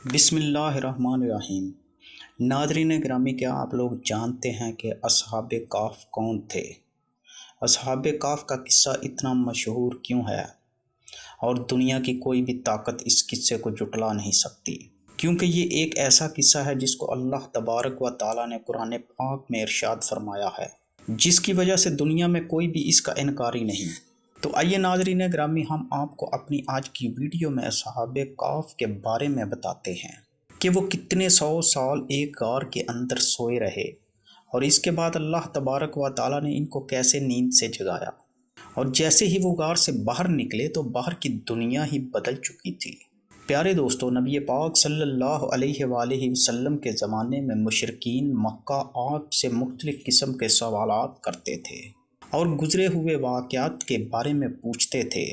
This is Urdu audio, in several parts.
بسم اللہ الرحمن الرحیم۔ ناظرین گرامی، کیا آپ لوگ جانتے ہیں کہ اصحاب کہف کون تھے؟ اصحاب کہف کا قصہ اتنا مشہور کیوں ہے اور دنیا کی کوئی بھی طاقت اس قصے کو جھٹلا نہیں سکتی؟ کیونکہ یہ ایک ایسا قصہ ہے جس کو اللہ تبارک و تعالیٰ نے قرآن پاک میں ارشاد فرمایا ہے، جس کی وجہ سے دنیا میں کوئی بھی اس کا انکاری نہیں۔ تو آئیے ناظرین گرامی، ہم آپ کو اپنی آج کی ویڈیو میں اصحاب کہف کے بارے میں بتاتے ہیں کہ وہ کتنے 100 سال ایک غار کے اندر سوئے رہے، اور اس کے بعد اللہ تبارک و تعالیٰ نے ان کو کیسے نیند سے جگایا، اور جیسے ہی وہ غار سے باہر نکلے تو باہر کی دنیا ہی بدل چکی تھی۔ پیارے دوستو، نبی پاک صلی اللہ علیہ وآلہ وسلم کے زمانے میں مشرکین مکہ آپ سے مختلف قسم کے سوالات کرتے تھے اور گزرے ہوئے واقعات کے بارے میں پوچھتے تھے،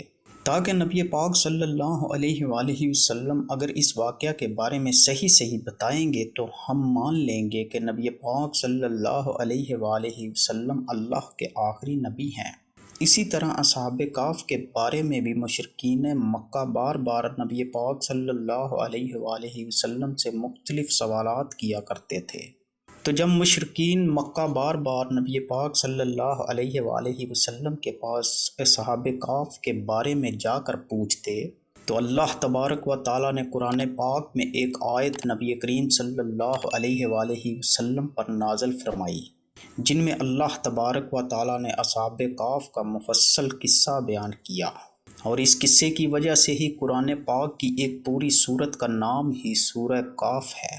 تاکہ نبی پاک صلی اللہ علیہ وآلہ وسلم اگر اس واقعہ کے بارے میں صحیح بتائیں گے تو ہم مان لیں گے کہ نبی پاک صلی اللہ علیہ وآلہ وسلم اللہ کے آخری نبی ہیں۔ اسی طرح اصحاب کہف کے بارے میں بھی مشرکین مکہ بار بار نبی پاک صلی اللہ علیہ وآلہ وسلم سے مختلف سوالات کیا کرتے تھے۔ تو جب مشرکین مکہ بار بار نبی پاک صلی اللہ علیہ وآلہ وسلم کے پاس اصحاب کہف کے بارے میں جا کر پوچھتے تو اللہ تبارک و تعالیٰ نے قرآن پاک میں ایک آیت نبی کریم صلی اللہ علیہ وآلہ وسلم پر نازل فرمائی، جن میں اللہ تبارک و تعالیٰ نے اصحاب کہف کا مفصل قصہ بیان کیا، اور اس قصے کی وجہ سے ہی قرآن پاک کی ایک پوری سورت کا نام ہی سورہ کہف ہے۔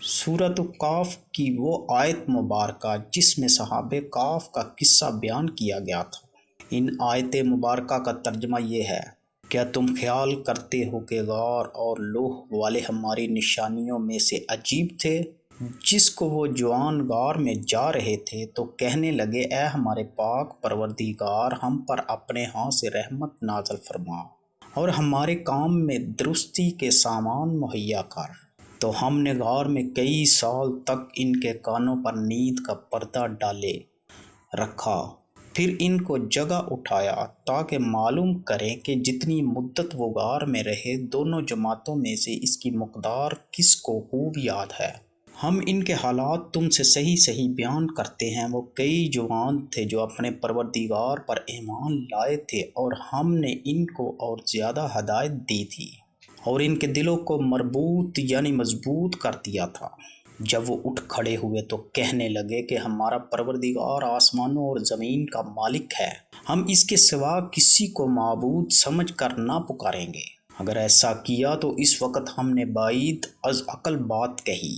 سورۃ کہف کی وہ آیت مبارکہ جس میں صحاب کہف کا قصہ بیان کیا گیا تھا۔ ان آیت مبارکہ کا ترجمہ یہ ہے: کیا تم خیال کرتے ہو کہ غار اور لوح والے ہماری نشانیوں میں سے عجیب تھے؟ جس کو وہ جوان غار میں جا رہے تھے تو کہنے لگے، اے ہمارے پاک پروردگار، ہم پر اپنے ہاں سے رحمت نازل فرما اور ہمارے کام میں درستی کے سامان مہیا کر۔ تو ہم نے غار میں کئی سال تک ان کے کانوں پر نیند کا پردہ ڈالے رکھا، پھر ان کو جگہ اٹھایا تاکہ معلوم کریں کہ جتنی مدت وہ غار میں رہے، دونوں جماعتوں میں سے اس کی مقدار کس کو خوب یاد ہے۔ ہم ان کے حالات تم سے صحیح بیان کرتے ہیں۔ وہ کئی جوان تھے جو اپنے پروردگار پر ایمان لائے تھے، اور ہم نے ان کو اور زیادہ ہدایت دی تھی اور ان کے دلوں کو مربوط یعنی مضبوط کر دیا تھا۔ جب وہ اٹھ کھڑے ہوئے تو کہنے لگے کہ ہمارا پروردگار آسمانوں اور زمین کا مالک ہے، ہم اس کے سوا کسی کو معبود سمجھ کر نہ پکاریں گے۔ اگر ایسا کیا تو اس وقت ہم نے بعید از عقل بات کہی۔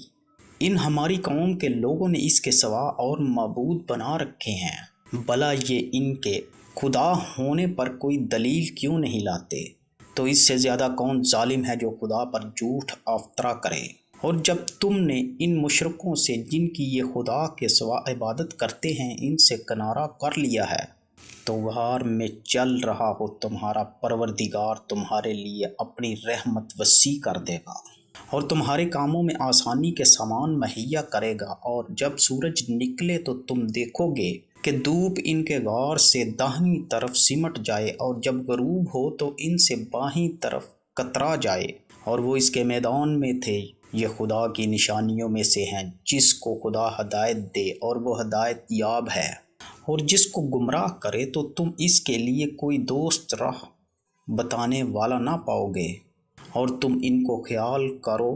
ان ہماری قوم کے لوگوں نے اس کے سوا اور معبود بنا رکھے ہیں، بھلا یہ ان کے خدا ہونے پر کوئی دلیل کیوں نہیں لاتے؟ تو اس سے زیادہ کون ظالم ہے جو خدا پر جھوٹ افطرا کرے؟ اور جب تم نے ان مشرکوں سے جن کی یہ خدا کے سوا عبادت کرتے ہیں ان سے کنارہ کر لیا ہے، تو غار میں چل رہا ہو تمہارا پروردگار تمہارے لیے اپنی رحمت وسیع کر دے گا اور تمہارے کاموں میں آسانی کے سامان مہیا کرے گا۔ اور جب سورج نکلے تو تم دیکھو گے کہ دھوپ ان کے غار سے داہنی طرف سمٹ جائے، اور جب غروب ہو تو ان سے بائیں طرف کترا جائے، اور وہ اس کے میدان میں تھے۔ یہ خدا کی نشانیوں میں سے ہیں، جس کو خدا ہدایت دے اور وہ ہدایت یاب ہے، اور جس کو گمراہ کرے تو تم اس کے لیے کوئی دوست راہ بتانے والا نہ پاؤ گے۔ اور تم ان کو خیال کرو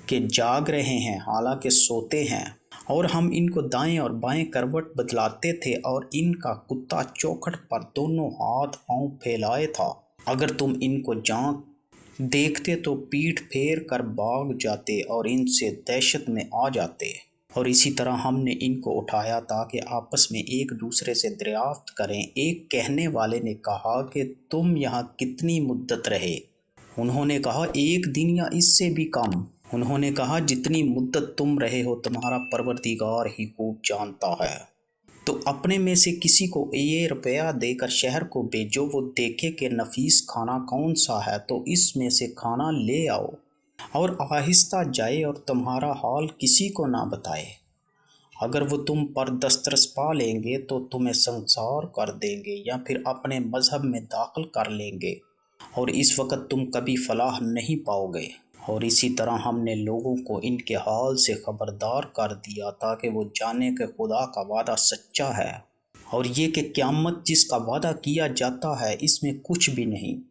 کہ جاگ رہے ہیں حالانکہ سوتے ہیں، اور ہم ان کو دائیں اور بائیں کروٹ بدلاتے تھے، اور ان کا کتا چوکھٹ پر دونوں ہاتھ پاؤں پھیلائے تھا۔ اگر تم ان کو جھانک دیکھتے تو پیٹھ پھیر کر بھاگ جاتے اور ان سے دہشت میں آ جاتے۔ اور اسی طرح ہم نے ان کو اٹھایا تاکہ آپس میں ایک دوسرے سے دریافت کریں۔ ایک کہنے والے نے کہا کہ تم یہاں کتنی مدت رہے؟ انہوں نے کہا، 1 دن یا اس سے بھی کم۔ انہوں نے کہا، جتنی مدت تم رہے ہو تمہارا پروردگار ہی خوب جانتا ہے۔ تو اپنے میں سے کسی کو یہ روپیہ دے کر شہر کو بھیجو، وہ دیکھے کہ نفیس کھانا کون سا ہے تو اس میں سے کھانا لے آؤ، اور آہستہ جائے اور تمہارا حال کسی کو نہ بتائے۔ اگر وہ تم پر دسترس پا لیں گے تو تمہیں سنسار کر دیں گے یا پھر اپنے مذہب میں داخل کر لیں گے، اور اس وقت تم کبھی فلاح نہیں پاؤ گے۔ اور اسی طرح ہم نے لوگوں کو ان کے حال سے خبردار کر دیا تاکہ وہ جانیں کہ خدا کا وعدہ سچا ہے، اور یہ کہ قیامت جس کا وعدہ کیا جاتا ہے اس میں کچھ بھی نہیں۔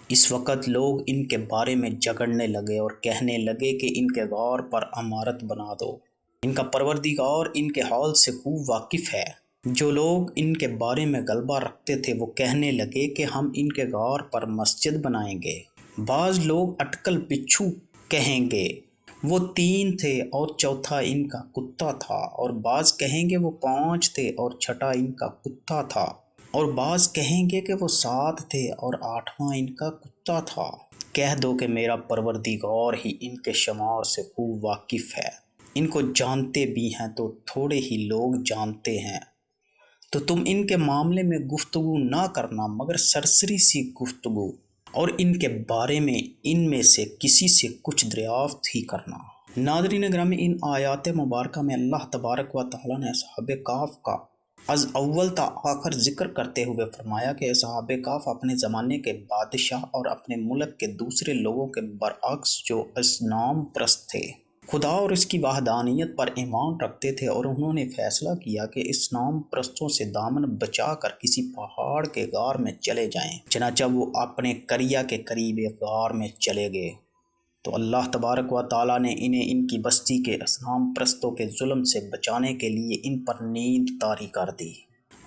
اس وقت لوگ ان کے بارے میں جھگڑنے لگے اور کہنے لگے کہ ان کے غار پر عمارت بنا دو۔ ان کا پروردگار ان کے حال سے خوب واقف ہے۔ جو لوگ ان کے بارے میں غلبہ رکھتے تھے وہ کہنے لگے کہ ہم ان کے غار پر مسجد بنائیں گے۔ بعض لوگ اٹکل بچھو کہیں گے وہ 3 تھے اور چوتھا ان کا کتا تھا، اور بعض کہیں گے وہ 5 تھے اور چھٹا ان کا کتا تھا، اور بعض کہیں گے کہ وہ 7 تھے اور 8واں ان کا کتا تھا۔ کہہ دو کہ میرا پروردگار ہی ان کے شمار سے خوب واقف ہے۔ ان کو جانتے بھی ہیں تو تھوڑے ہی لوگ جانتے ہیں، تو تم ان کے معاملے میں گفتگو نہ کرنا مگر سرسری سی گفتگو، اور ان کے بارے میں ان میں سے کسی سے کچھ دریافت ہی کرنا۔ ناظرین گرامی، ان آیات مبارکہ میں اللہ تبارک و تعالیٰ نے اصحاب کہف کا از اول تا آخر ذکر کرتے ہوئے فرمایا کہ اصحاب کہف اپنے زمانے کے بادشاہ اور اپنے ملک کے دوسرے لوگوں کے برعکس جو اصنام پرست تھے، خدا اور اس کی وحدانیت پر ایمان رکھتے تھے، اور انہوں نے فیصلہ کیا کہ اصنام پرستوں سے دامن بچا کر کسی پہاڑ کے غار میں چلے جائیں۔ چنانچہ وہ اپنے قریہ کے قریب ایک غار میں چلے گئے، تو اللہ تبارک و تعالیٰ نے انہیں ان کی بستی کے اصنام پرستوں کے ظلم سے بچانے کے لیے ان پر نیند طاری کر دی،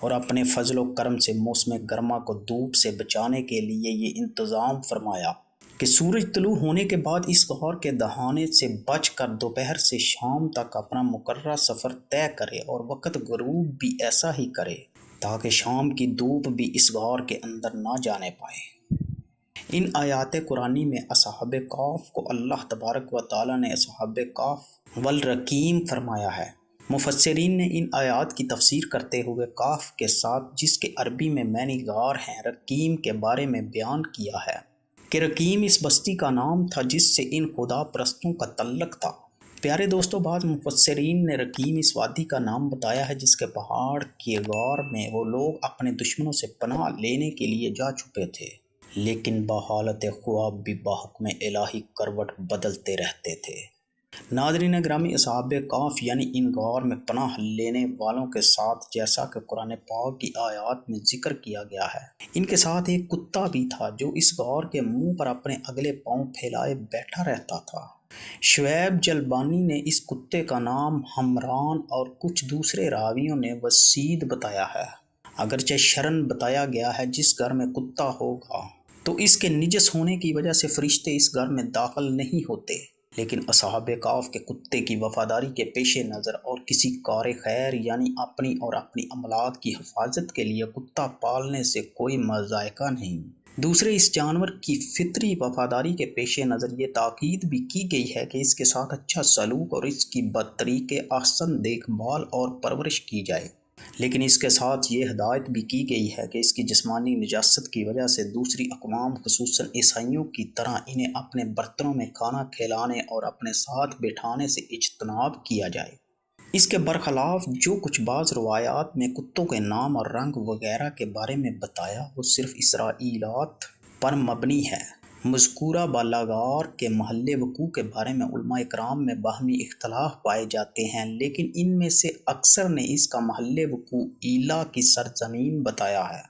اور اپنے فضل و کرم سے موسم گرما کو دھوپ سے بچانے کے لیے یہ انتظام فرمایا کہ سورج طلوع ہونے کے بعد اس غار کے دہانے سے بچ کر دوپہر سے شام تک اپنا مقررہ سفر طے کرے، اور وقت غروب بھی ایسا ہی کرے تاکہ شام کی دھوپ بھی اس غار کے اندر نہ جانے پائے۔ ان آیات قرآنی میں اصحاب کہف کو اللہ تبارک و تعالیٰ نے اصحاب کہف والرقیم فرمایا ہے۔ مفسرین نے ان آیات کی تفسیر کرتے ہوئے کہف کے ساتھ جس کے عربی میں معنی غار ہیں، رقیم کے بارے میں بیان کیا ہے کہ رقیم اس بستی کا نام تھا جس سے ان خدا پرستوں کا تعلق تھا۔ پیارے دوستو، بعض مفسرین نے رقیم اس وادی کا نام بتایا ہے جس کے پہاڑ کے غار میں وہ لوگ اپنے دشمنوں سے پناہ لینے کے لیے جا چھپے تھے، لیکن بحالت خواب بھی بحکم الہی کروٹ بدلتے رہتے تھے۔ ناظرین گرامی، اصحاب کہف یعنی ان غار میں پناہ لینے والوں کے ساتھ جیسا کہ قرآن پاک کی آیات میں ذکر کیا گیا ہے، ان کے ساتھ ایک کتا بھی تھا جو اس غار کے منہ پر اپنے اگلے پاؤں پھیلائے بیٹھا رہتا تھا۔ شعیب جلبانی نے اس کتے کا نام حمران اور کچھ دوسرے راویوں نے وسید بتایا ہے۔ اگرچہ شرن بتایا گیا ہے جس گھر میں کتا ہوگا تو اس کے نجس ہونے کی وجہ سے فرشتے اس گھر میں داخل نہیں ہوتے، لیکن اصحاب کہف کے کتے کی وفاداری کے پیش نظر اور کسی کار خیر یعنی اپنی اور اپنی املاک کی حفاظت کے لیے کتا پالنے سے کوئی مضائقہ نہیں۔ دوسرے، اس جانور کی فطری وفاداری کے پیش نظر یہ تاکید بھی کی گئی ہے کہ اس کے ساتھ اچھا سلوک اور اس کی بطریق احسن دیکھ بھال اور پرورش کی جائے، لیکن اس کے ساتھ یہ ہدایت بھی کی گئی ہے کہ اس کی جسمانی نجاست کی وجہ سے دوسری اقوام خصوصاً عیسائیوں کی طرح انہیں اپنے برتنوں میں کھانا کھلانے اور اپنے ساتھ بٹھانے سے اجتناب کیا جائے۔ اس کے برخلاف جو کچھ بعض روایات میں کتوں کے نام اور رنگ وغیرہ کے بارے میں بتایا وہ صرف اسرائیلیات پر مبنی ہے۔ مذکورہ بالاغار کے محل وقوع کے بارے میں علماء کرام میں باہمی اختلاف پائے جاتے ہیں، لیکن ان میں سے اکثر نے اس کا محل وقوع ایلا کی سرزمین بتایا ہے۔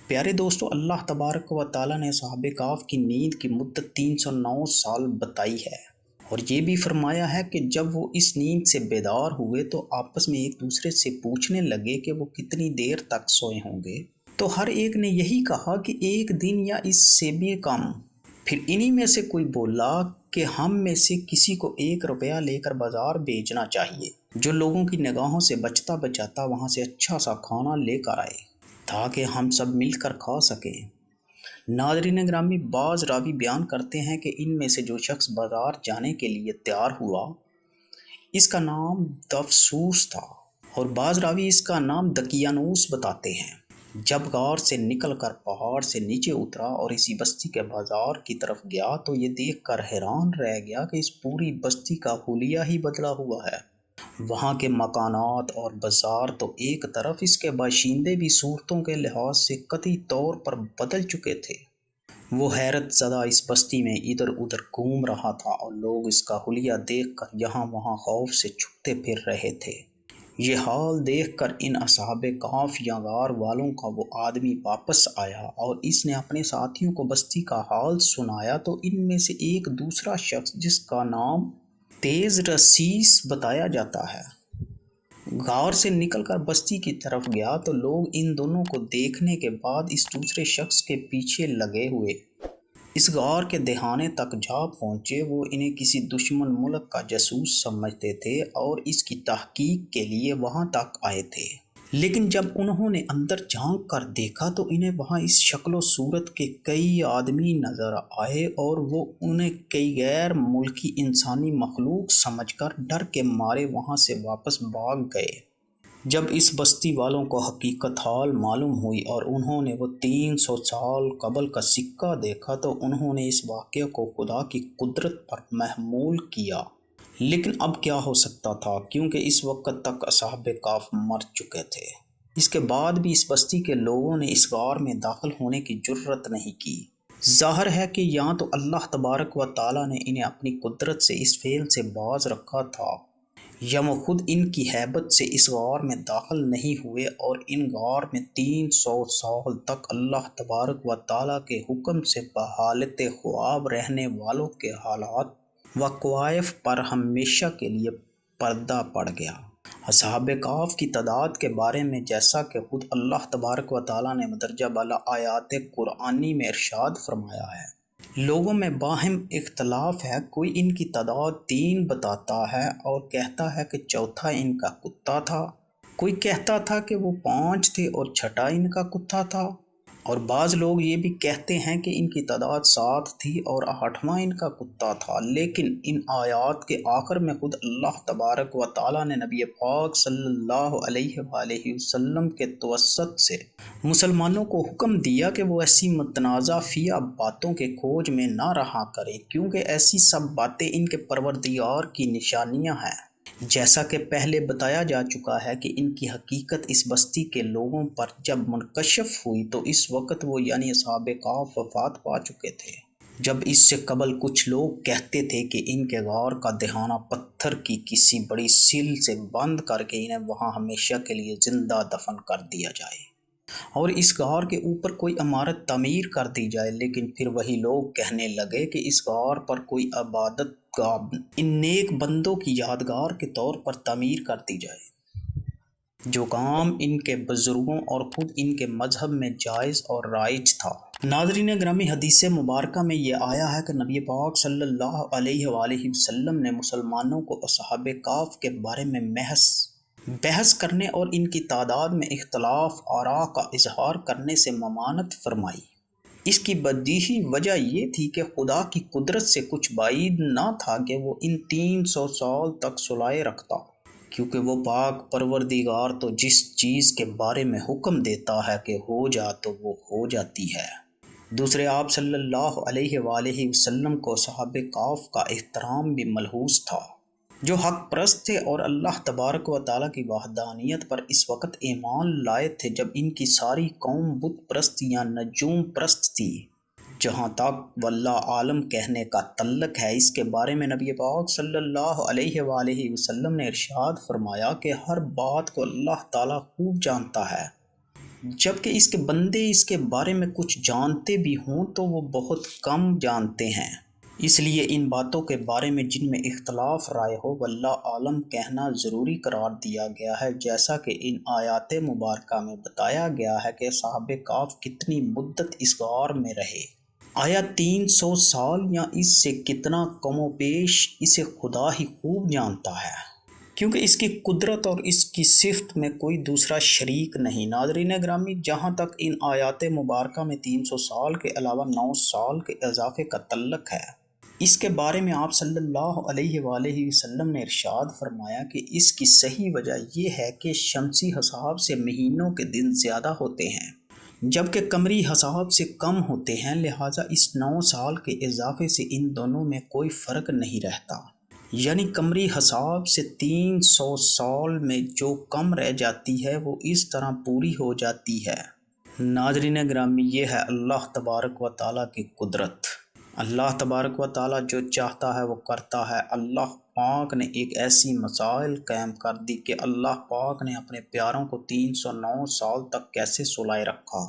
پیارے دوستو، اللہ تبارک و تعالیٰ نے اصحاب کہف کی نیند کی مدت 309 سال بتائی ہے، اور یہ بھی فرمایا ہے کہ جب وہ اس نیند سے بیدار ہوئے تو آپس میں ایک دوسرے سے پوچھنے لگے کہ وہ کتنی دیر تک سوئے ہوں گے، تو ہر ایک نے یہی کہا کہ 1 دن یا اس سے بھی کم۔ پھر انہی میں سے کوئی بولا کہ ہم میں سے کسی کو 1 روپیہ لے کر بازار بھیجنا چاہیے، جو لوگوں کی نگاہوں سے بچتا بچاتا وہاں سے اچھا سا کھانا لے کر آئے تاکہ ہم سب مل کر کھا سکیں۔ ناظرین گرامی، بعض راوی بیان کرتے ہیں کہ ان میں سے جو شخص بازار جانے کے لیے تیار ہوا اس کا نام دفسوس تھا، اور بعض راوی اس کا نام دقیانوس بتاتے ہیں۔ جب غار سے نکل کر پہاڑ سے نیچے اترا اور اسی بستی کے بازار کی طرف گیا تو یہ دیکھ کر حیران رہ گیا کہ اس پوری بستی کا حلیہ ہی بدلا ہوا ہے۔ وہاں کے مکانات اور بازار تو ایک طرف، اس کے باشندے بھی صورتوں کے لحاظ سے قطعی طور پر بدل چکے تھے۔ وہ حیرت زدہ اس بستی میں ادھر ادھر گھوم رہا تھا اور لوگ اس کا حلیہ دیکھ کر یہاں وہاں خوف سے چھپتے پھر رہے تھے۔ یہ حال دیکھ کر ان اصحاب کہف یا غار والوں کا وہ آدمی واپس آیا اور اس نے اپنے ساتھیوں کو بستی کا حال سنایا، تو ان میں سے ایک دوسرا شخص جس کا نام تیز رسیس بتایا جاتا ہے، غار سے نکل کر بستی کی طرف گیا، تو لوگ ان دونوں کو دیکھنے کے بعد اس دوسرے شخص کے پیچھے لگے ہوئے اس غار کے دہانے تک جا پہنچے۔ وہ انہیں کسی دشمن ملک کا جاسوس سمجھتے تھے اور اس کی تحقیق کے لیے وہاں تک آئے تھے، لیکن جب انہوں نے اندر جھانک کر دیکھا تو انہیں وہاں اس شکل و صورت کے کئی آدمی نظر آئے اور وہ انہیں کئی غیر ملکی انسانی مخلوق سمجھ کر ڈر کے مارے وہاں سے واپس بھاگ گئے۔ جب اس بستی والوں کو حقیقت حال معلوم ہوئی اور انہوں نے وہ 300 سال قبل کا سکہ دیکھا، تو انہوں نے اس واقعے کو خدا کی قدرت پر محمول کیا۔ لیکن اب کیا ہو سکتا تھا، کیونکہ اس وقت تک اصحاب کہف مر چکے تھے۔ اس کے بعد بھی اس بستی کے لوگوں نے اس غار میں داخل ہونے کی جرات نہیں کی۔ ظاہر ہے کہ یا تو اللہ تبارک و تعالیٰ نے انہیں اپنی قدرت سے اس فعل سے باز رکھا تھا، یا وہ خود ان کی ہیبت سے اس غار میں داخل نہیں ہوئے اور ان غار میں 300 سال تک اللہ تبارک و تعالیٰ کے حکم سے بحالت خواب رہنے والوں کے حالات و کوائف پر ہمیشہ کے لیے پردہ پڑ گیا۔ اصحاب کہف کی تعداد کے بارے میں جیسا کہ خود اللہ تبارک و تعالیٰ نے مندرجہ بالا آیات قرآنی میں ارشاد فرمایا ہے، لوگوں میں باہم اختلاف ہے، کوئی ان کی تعداد 3 بتاتا ہے اور کہتا ہے کہ چوتھا ان کا کتا تھا، کوئی کہتا تھا کہ وہ 5 تھے اور چھٹا ان کا کتا تھا، اور بعض لوگ یہ بھی کہتے ہیں کہ ان کی تعداد 7 تھی اور 8واں ان کا کتا تھا۔ لیکن ان آیات کے آخر میں خود اللہ تبارک و تعالیٰ نے نبی پاک صلی اللہ علیہ وآلہ وسلم کے توسط سے مسلمانوں کو حکم دیا کہ وہ ایسی متنازع فیہ باتوں کے کھوج میں نہ رہا کریں، کیونکہ ایسی سب باتیں ان کے پروردگار کی نشانیاں ہیں۔ جیسا کہ پہلے بتایا جا چکا ہے کہ ان کی حقیقت اس بستی کے لوگوں پر جب منکشف ہوئی تو اس وقت وہ یعنی اصحاب کہف وفات پا چکے تھے۔ جب اس سے قبل کچھ لوگ کہتے تھے کہ ان کے غار کا دہانہ پتھر کی کسی بڑی سیل سے بند کر کے انہیں وہاں ہمیشہ کے لیے زندہ دفن کر دیا جائے اور اس غار کے اوپر کوئی عمارت تعمیر کر دی جائے، لیکن پھر وہی لوگ کہنے لگے کہ اس غار پر کوئی عبادت گاہ ان نیک بندوں کی یادگار کے طور پر تعمیر کر دی جائے، جو کام ان کے بزرگوں اور خود ان کے مذہب میں جائز اور رائج تھا۔ ناظرین گرامی، حدیث مبارکہ میں یہ آیا ہے کہ نبی پاک صلی اللہ علیہ وآلہ وسلم نے مسلمانوں کو اصحاب کہف کے بارے میں بحث کرنے اور ان کی تعداد میں اختلاف آراء کا اظہار کرنے سے ممانعت فرمائی۔ اس کی بدیہی وجہ یہ تھی کہ خدا کی قدرت سے کچھ بعید نہ تھا کہ وہ ان 300 سال تک صلاح رکھتا، کیونکہ وہ پاک پروردگار تو جس چیز کے بارے میں حکم دیتا ہے کہ ہو جا تو وہ ہو جاتی ہے۔ دوسرے آپ صلی اللہ علیہ وآلہ وسلم کو اصحاب کہف کا احترام بھی ملحوظ تھا، جو حق پرست تھے اور اللہ تبارک و تعالیٰ کی وحدانیت پر اس وقت ایمان لائے تھے جب ان کی ساری قوم بت پرست یا نجوم پرست تھی۔ جہاں تک واللہ عالم کہنے کا تعلق ہے، اس کے بارے میں نبی پاک صلی اللہ علیہ وآلہ وسلم نے ارشاد فرمایا کہ ہر بات کو اللہ تعالیٰ خوب جانتا ہے، جبکہ اس کے بندے اس کے بارے میں کچھ جانتے بھی ہوں تو وہ بہت کم جانتے ہیں۔ اس لیے ان باتوں کے بارے میں جن میں اختلاف رائے ہو واللہ عالم کہنا ضروری قرار دیا گیا ہے، جیسا کہ ان آیات مبارکہ میں بتایا گیا ہے کہ اصحاب کہف کتنی مدت اس غار میں رہے۔ آیا 300 سال یا اس سے کتنا کم و بیش، اسے خدا ہی خوب جانتا ہے، کیونکہ اس کی قدرت اور اس کی صفت میں کوئی دوسرا شریک نہیں۔ ناظرین گرامی، جہاں تک ان آیات مبارکہ میں 300 سال کے علاوہ 9 سال کے اضافے کا تعلق ہے، اس کے بارے میں آپ صلی اللہ علیہ وآلہ وسلم نے ارشاد فرمایا کہ اس کی صحیح وجہ یہ ہے کہ شمسی حساب سے مہینوں کے دن زیادہ ہوتے ہیں، جبکہ قمری حساب سے کم ہوتے ہیں، لہٰذا اس 9 سال کے اضافے سے ان دونوں میں کوئی فرق نہیں رہتا، یعنی قمری حساب سے 300 سال میں جو کم رہ جاتی ہے وہ اس طرح پوری ہو جاتی ہے۔ ناظرین گرامی، یہ ہے اللہ تبارک و تعالیٰ کی قدرت۔ اللہ تبارک و تعالیٰ جو چاہتا ہے وہ کرتا ہے۔ اللہ پاک نے ایک ایسی مسائل قائم کر دی کہ اللہ پاک نے اپنے پیاروں کو 309 سال تک کیسے سلائے رکھا،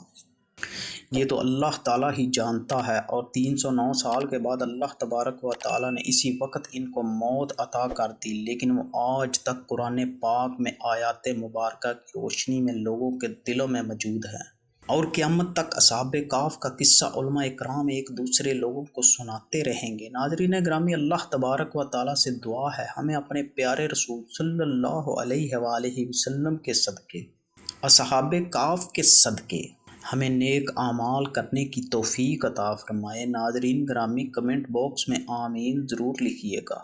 یہ تو اللہ تعالیٰ ہی جانتا ہے۔ اور 309 سال کے بعد اللہ تبارک و تعالیٰ نے اسی وقت ان کو موت عطا کر دی، لیکن وہ آج تک قرآن پاک میں آیات مبارکہ کی روشنی میں لوگوں کے دلوں میں موجود ہیں، اور قیامت تک اصحاب کہف کا قصہ علماء اکرام ایک دوسرے لوگوں کو سناتے رہیں گے۔ ناظرین گرامی، اللہ تبارک و تعالیٰ سے دعا ہے ہمیں اپنے پیارے رسول صلی اللہ علیہ وآلہ وسلم کے صدقے، اصحاب کہف کے صدقے ہمیں نیک اعمال کرنے کی توفیق عطا فرمائے۔ ناظرین گرامی، کمنٹ باکس میں آمین ضرور لکھیے گا۔